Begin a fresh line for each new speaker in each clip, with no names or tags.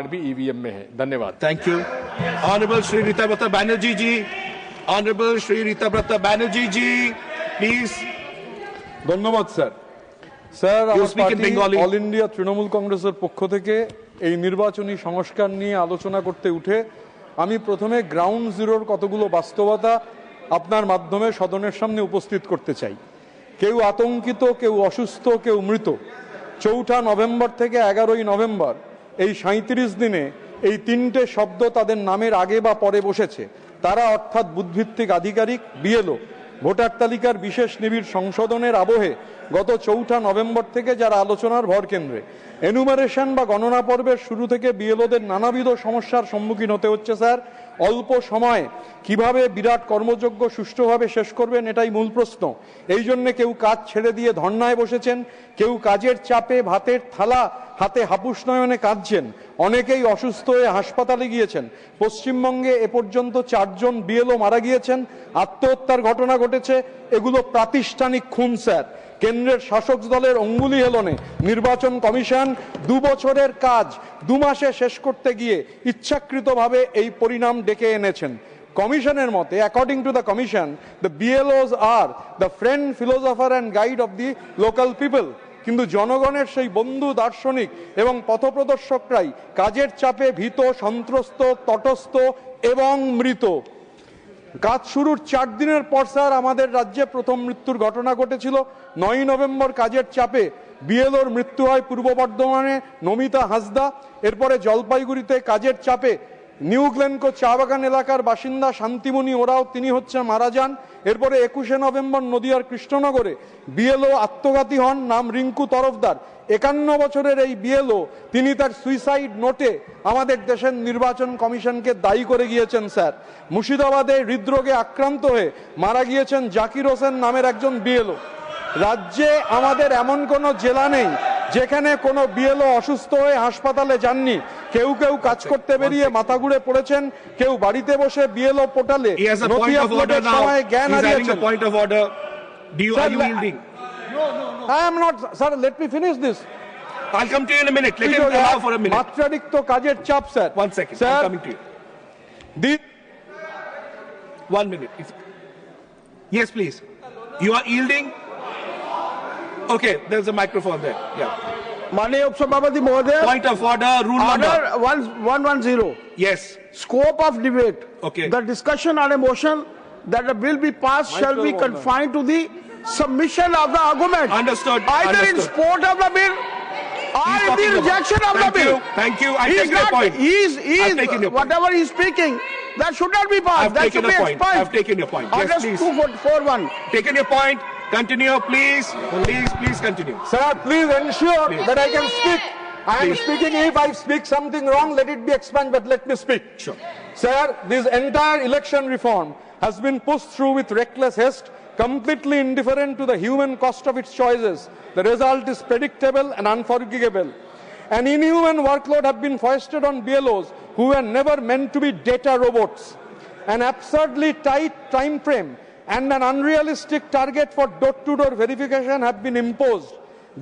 भी ईवीएम में है। धन्यवाद।
Thank you. Honourable Shri Ritabrata Banerjee ji, honourable Shri Ritabrata Banerjee ji, please.
ধন্যবাদ স্যার। স্যার, আমার পার্টি অল ইন্ডিয়া তৃণমূল কংগ্রেসের পক্ষ থেকে এই নির্বাচনী সংস্কার নিয়ে আলোচনা করতে উঠে আমি প্রথমে গ্রাউন্ড জিরোর কতগুলো বাস্তবতা আপনার মাধ্যমে সদনের সামনে উপস্থিত করতে চাই। কেউ আতঙ্কিত, কেউ অসুস্থ, কেউ মৃত। 4 নভেম্বর থেকে 11 নভেম্বর এই 37 দিনে এই 3টে শব্দ তাদের নামের আগে বা পরে বসেছে। তারা অর্থাৎ বুথভিত্তিক আধিকারিক, বিএলও, ভোটার তালিকার বিশেষ নিবিড় সংশোধনের আবহে গত 4 নভেম্বর থেকে যারা আলোচনার ভরকেন্দ্রে। এনুমারেশন বা গণনা পর্বের শুরু থেকে বিএলওদের নানাবিধ সমস্যার সম্মুখীন হতে হচ্ছে স্যার। অল্প সময়ে কিভাবে বিরাট কর্মযজ্ঞ সুষ্ঠুভাবে শেষ করবেন, এটাই মূল প্রশ্ন। এই জন্য কেউ কাজ ছেড়ে দিয়ে ধর্নায় বসেছেন, কেউ কাজের চাপে ভাতের থালা হাতে হাপুস নয়নে কাঁদছেন, অনেকেই অসুস্থ হয়ে হাসপাতালে গিয়েছেন। পশ্চিমবঙ্গে এ পর্যন্ত 4 জন বিএলও মারা গিয়েছেন, আত্মহত্যার ঘটনা ঘটেছে। এগুলো প্রাতিষ্ঠানিক খুন স্যার। কেন্দ্রের শাসক দলের অঙ্গুলি হেলনে নির্বাচন কমিশন 2 বছরের কাজ 2 মাসে শেষ করতে গিয়ে ইচ্ছাকৃতভাবে এই পরিণাম ডেকে এনেছেন। কমিশনের মতে, according to the commission, the BLOs are the friend, philosopher and guide of the local people. কিন্তু জনগণের সেই বন্ধু, দার্শনিক এবং পথপ্রদর্শকরাই কাজের চাপে ভীত, সন্ত্রস্ত, তটস্থ এবং মৃত। কাজ শুরুর 4 দিনের পর স্যার আমাদের রাজ্যে প্রথম মৃত্যুর ঘটনা ঘটেছিল। 9 নভেম্বর কাজের চাপে বিএলওর মৃত্যু হয় পূর্ব বর্ধমানে নমিতা হাসদা। এরপরে জলপাইগুড়িতে কাজের চাপে নিউ গ্লেনকো চা বাগান এলাকার বাসিন্দা শান্তিমণি ওরাও তিনি মারা যান। এরপরে 21 নভেম্বর নদিয়ার কৃষ্ণনগরে বিএলও আত্মঘাতী হন, নাম রিঙ্কু তরফদার। 51 বছরের এই বিএলও তিনি তার সুইসাইড নোটে আমাদের দেশের নির্বাচন কমিশনকে দায়ী করে গিয়েছেন স্যার। মুর্শিদাবাদে হৃদরোগে আক্রান্ত হয়ে মারা গিয়েছেন জাকির হোসেন নামের একজন বিএলও। রাজ্যে আমাদের এমন কোনো জেলা নেই যেখানে কোনো বিএলও অসুস্থ হয়ে হাসপাতালে যাননি। কেউ কেউ কাজ করতে বেরিয়ে মাথা ঘুরে পড়েছেন, কেউ বাড়িতে বসে বিএলও পোর্টালে নথি আপলোডের সময় জ্ঞান হারিয়েছেন। I am not, sir, let me finish this.
I'll come to you in a minute. Let him allow for a minute.
মাত্রাতিরিক্ত কাজের চাপ sir.
1 second, I'm coming to you. 1 minute. Yes, please. You are yielding? Okay, there's a microphone there. Yeah.
माननीय उपसभापति महोदय,
Point of order, rule
order
number.
110.
Yes.
Scope of debate.
Okay.
The discussion on a motion that the bill be passed shall be confined to the submission of the argument.
Understood.
Either in support of the bill or in the rejection of the bill.
Thank you. I take your point.
Whatever he is speaking, that should not be passed.
I've taken your point. I've taken your point. Yes, please.
241.
Taken your point. Continue, please. Please continue.
Sir, please ensure that I can speak. I am speaking. If I speak something wrong, let it be expunged, but let me speak.
Sure.
Sir, this entire election reform has been pushed through with reckless haste, completely indifferent to the human cost of its choices. The result is predictable and unforgivable. An inhuman workload have been foisted on BLOs who were never meant to be data robots. An absurdly tight time frame and an unrealistic target for door-to-door verification have been imposed.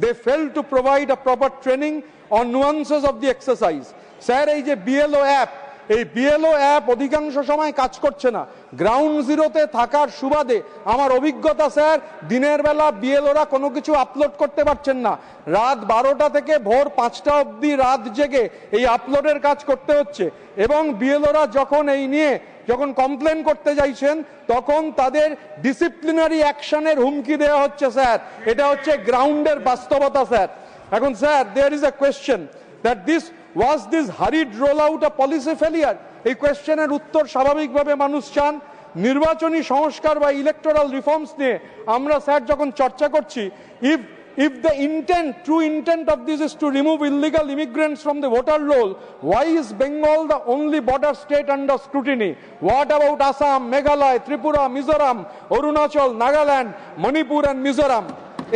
They failed to provide a proper training on nuances of the exercise. Sir, এই যে BLO app, এই BLO app অধিকাংশ সময় কাজ করছে না। Ground জিরোতে থাকার সুবাদে আমার অভিজ্ঞতা স্যার, দিনের বেলা বিএলওরা কোনো কিছু আপলোড করতে পারছেন না। রাত 12টা থেকে ভোর 5টা অবধি রাত জেগে এই আপলোডের কাজ করতে হচ্ছে। এবং বিএলওরা যখন এই নিয়ে কমপ্লেন করতে যাইছেন, তখন তাদের ডিসিপ্লিনারি অ্যাকশনের হুমকি দেওয়া হচ্ছে স্যার। এটা হচ্ছে গ্রাউন্ডের বাস্তবতা স্যার। এখন sir, there is a question that was this hurried rollout a policy failure? এই কোয়েশ্চেনের উত্তর স্বাভাবিকভাবে মানুষ চান। নির্বাচনী সংস্কার বা ইলেকটোরাল রিফর্মস নিয়ে আমরা স্যার যখন চর্চা করছি, if the true intent of this is to remove illegal immigrants from the voter roll, why is Bengal the only border state under scrutiny? What about Assam, Meghalaya, Tripura, Mizoram, Arunachal, Nagaland, Manipur and Mizoram?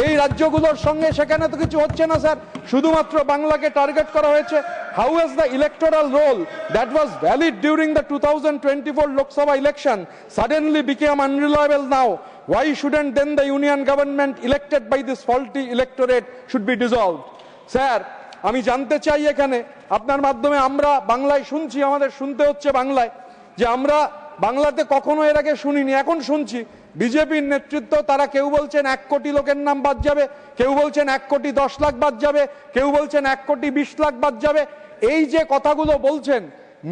এই রাজ্যগুলোর সঙ্গে সেখানে তো কিছু হচ্ছে না sir, শুধুমাত্র বাংলাকে target করা হয়েছে। How has the electoral roll that was valid during the 2024 Lok Sabha election suddenly became unreliable now? Why shouldn't then the union government elected by this faulty electorate should be dissolved? Sir, আমি জানতে চাই এখানে আপনার মাধ্যমে, আমরা বাংলায় শুনছি, আমাদের শুনতে হচ্ছে বাংলায়, যে আমরা বাংলাতে কখনো এর আগে শুনিনি, এখন শুনছি বিজেপির নেতৃত্ব, তারা কেউ বলছেন 1 কোটি লোকের নাম বাদ যাবে, কেউ বলছেন 1 কোটি 10 লাখ বাদ যাবে, কেউ বলছেন 1 কোটি 20 লাখ বাদ যাবে। এই যে কথাগুলো বলছেন,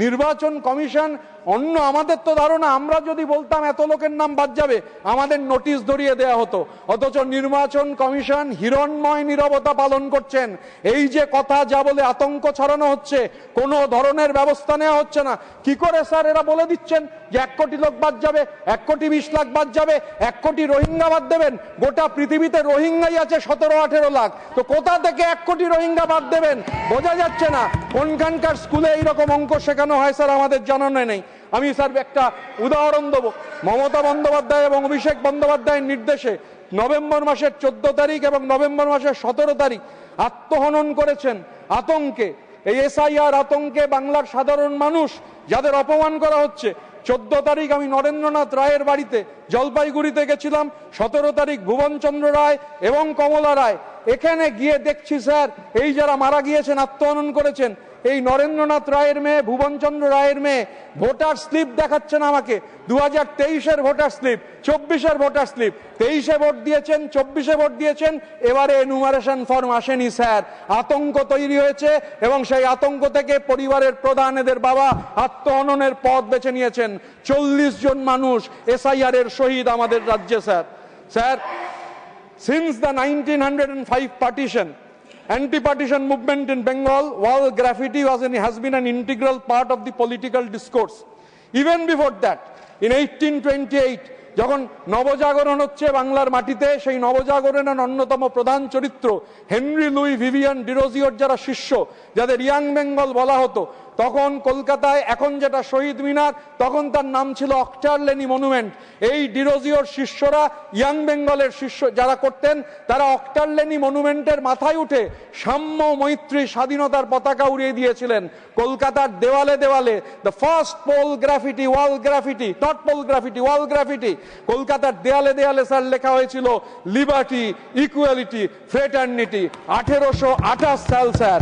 নির্বাচন কমিশন, অন্য আমাদের তো ধারণা আমরা যদি বলতাম এত লোকের নাম বাদ যাবে আমাদের নোটিশ ধরিয়ে দেয়া হতো, অথচ নির্বাচন কমিশন হিরণময় নীরবতা পালন করছেন। এই যে কথা যা বলে আতঙ্ক ছড়ানো হচ্ছে, কোনো ধরনের ব্যবস্থা নেওয়া হচ্ছে না। কি করে স্যার এরা বলে দিচ্ছেন যে 1 কোটি লোক বাদ যাবে, 1 কোটি 20 লাখ বাদ যাবে, 1 কোটি রোহিঙ্গা বাদ দেবেন? গোটা পৃথিবীতে রোহিঙ্গাই আছে 17-18 লাখ, তো কোথা থেকে 1 কোটি রোহিঙ্গা বাদ দেবেন বোঝা যাচ্ছে না। কোনখানকার স্কুলে এইরকম অঙ্ক শেখানো হয় স্যার আমাদের জানানো নেই। আমি স্যার একটা উদাহরণ দেবো। মমতা বন্দ্যোপাধ্যায় এবং অভিষেক বন্দ্যোপাধ্যায়ের নির্দেশে নভেম্বর মাসের 14 তারিখ এবং নভেম্বর মাসের 17 তারিখ আত্মহনন করেছেন আতঙ্কে। এই এসআইআর আতঙ্কে বাংলার সাধারণ মানুষ যাদের অপমান করা হচ্ছে। 14 তারিখ আমি নরেন্দ্রনাথ রায়ের বাড়িতে জলপাইগুড়িতে গেছিলাম, 17 তারিখ ভুবনচন্দ্র রায় এবং কমলা রায়। এখানে গিয়ে দেখছি স্যার, এই যারা মারা গিয়েছেন, আত্মহনন করেছেন, এই নরেন্দ্রনাথ রায়ের মেয়ে, ভুবনচন্দ্র রায়ের মেয়ে ভোটার স্লিপ দেখাচ্ছেন আমাকে, 2023-এর ভোটার স্লিপ, 24-এর ভোটার স্লিপ। 23-এ ভোট দিয়েছেন, 24-এ ভোট দিয়েছেন, এবারে এনুমারেশন ফর্ম আসেনি স্যার। আতঙ্ক তৈরি হয়েছে এবং সেই আতঙ্ক থেকে পরিবারের প্রধান, এদের বাবা আত্মহননের পথ বেছে নিয়েছেন। 40 জন মানুষ এসআইআর এর শহীদ আমাদের রাজ্যে sir. Sir, since the 1905 partition, anti-partition movement in Bengal, wall graffiti has been an integral part of the political discourse. Even before that, in 1828, যখন নবজাগরণ হচ্ছে বাংলার মাটিতে, সেই নবজাগরণের অন্যতম প্রধান চরিত্র হেনরি লুই ভিভিয়ান ডিরোজিওর যারা শিষ্য, যাদের ইয়াং বেঙ্গল বলা হতো, তখন কলকাতায় এখন যেটা শহীদ মিনার, তখন তার নাম ছিল অক্টারলেনি মনুমেন্ট। এই ডিরোজিওর শিষ্যরা, ইয়াং বেঙ্গলের শিষ্য যারা করতেন, তারা অক্টারলেনি মনুমেন্টের মাথায় উঠে সাম্য, মৈত্রী, স্বাধীনতার পতাকা উড়িয়ে দিয়েছিলেন কলকাতার দেওয়ালে দেওয়ালে। The first poll graffiti, wall graffiti, not poll graffiti, wall graffiti, কলকাতার দেয়ালে দেয়ালে স্যার লেখা হয়েছিল লিবার্টি, ইকুয়ালিটি, ফ্রেটার্নিটি। 1828 সাল স্যার।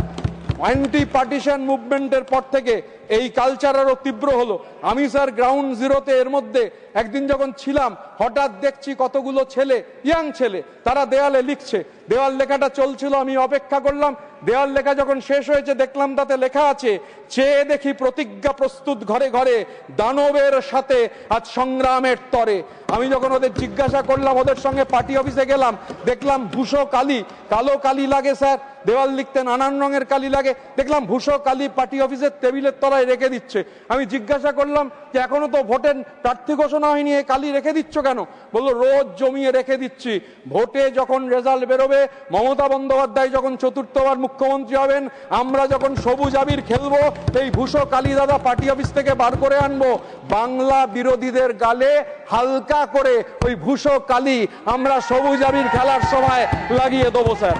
অ্যান্টি পার্টিশন মুভমেন্টের পর থেকে এই কালচার আরো তীব্র হলো। আমি স্যার গ্রাউন্ড জিরোতে এর মধ্যে একদিন যখন ছিলাম, হঠাৎ দেখছি কতগুলো ছেলে, ইয়াং ছেলে, তারা দেয়ালে লিখছে। দেওয়াল লেখাটা চলছিল, আমি অপেক্ষা করলাম। দেওয়াল লেখা যখন শেষ হয়েছে, দেখলাম তাতে লেখা আছে, চেয়ে দেখি প্রতিজ্ঞা প্রস্তুত ঘরে ঘরে, দানবের সাথে আজ সংগ্রামের তরে। আমি যখন ওদের জিজ্ঞাসা করলাম, ওদের সঙ্গে পার্টি অফিসে গেলাম, দেখলাম ভূষো কালি, কালো কালি লাগে স্যার, দেওয়াল লিখতে নানান রঙের কালি লাগে। দেখলাম ভূষো কালি পার্টি অফিসের টেবিলের তলায় রেখে দিচ্ছে। আমি জিজ্ঞাসা করলাম যে এখনো তো ভোটের প্রার্থী ঘোষণা হয়নি, এই কালি রেখে দিচ্ছ কেন? বললো রোজ জমিয়ে রেখে দিচ্ছি, ভোটে যখন রেজাল্ট বেরোবে, মমতা বন্দ্যোপাধ্যায় যখন 4র্থবার মুখ্যমন্ত্রী হবেন, আমরা যখন সবুজ আবির খেলবো, এই ভূষো কালি দাদা পার্টি অফিস থেকে বার করে আনবো, বাংলা বিরোধীদের গালে হালকা করে ওই ভূষো কালি আমরা সবুজ আবির খেলার সময় লাগিয়ে দেবো sir.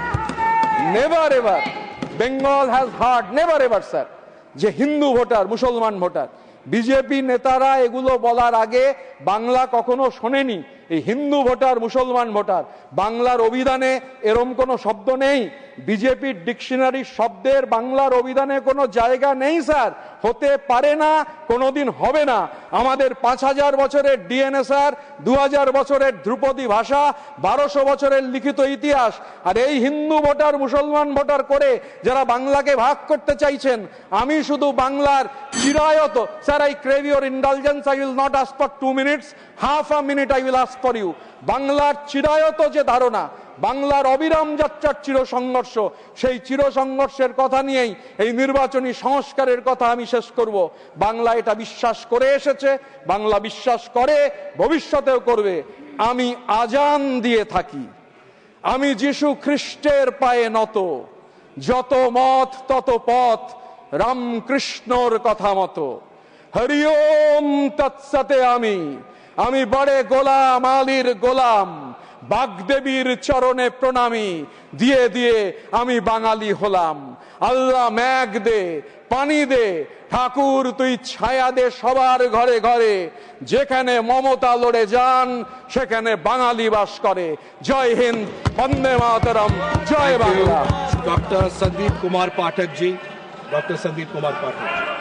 Never ever Bengal has hard, never ever sir, যে হিন্দু ভোটার, মুসলমান ভোটার। বিজেপি নেতারা এগুলো বলার আগে বাংলা কখনো শোনেনি। এই হিন্দু ভোটার, মুসলমান ভোটার, বাংলার অভিধানে এরম কোনো শব্দ নেই। বিজেপির ডিকশনারি শব্দের বাংলার অভিধানে কোনো জায়গা নেই স্যার, হতে পারে না, কোনোদিন হবে না। আমাদের 5000 বছরের ডিএনএ স্যার, 2000 বছরের ধ্রুপদী ভাষা, 1200 বছরের লিখিত ইতিহাস। আর এই হিন্দু ভোটার, মুসলমান ভোটার করে যারা বাংলাকে ভাগ করতে চাইছেন, আমি শুধু বাংলার চিরায়ত, sir, I crave your indulgence, I will not ask for 2 minutes, half a minute I will ask for you. বাংলার চিরায়ত যে ধারণা, বাংলার অবিরাম যাত্রার চির সংঘর্ষ, সেই চির সংঘর্ষের কথা নিয়েই এই নির্বাচনী সংস্কারের কথা আমি শেষ করব। বাংলা এটা বিশ্বাস করে এসেছে, বাংলা বিশ্বাস করে, ভবিষ্যতেও করবে। আমি আজান দিয়ে থাকি, আমি যীশু খ্রিস্টের পায়ে নত, যত মত তত পথ, রামকৃষ্ণর কথা মতো। হরি ওম তৎসতে আমি আমি বড়ে গোলাম আলীর গোলাম, বাগদেবীর চরণে প্রণামী দিয়ে দিয়ে আমি বাঙালি হলাম। আল্লাহ মেঘ দে, পানি দে, ঠাকুর তুই ছায়া দে সবার ঘরে ঘরে, যেখানে মমতা লড়ে যান সেখানে বাঙালি বাস করে। জয় হিন্দ, বন্দে মাতরম, জয় Bangla.
Dr. Sandeep Kumar Pathak ji. Dr. Sandeep Kumar Pathak.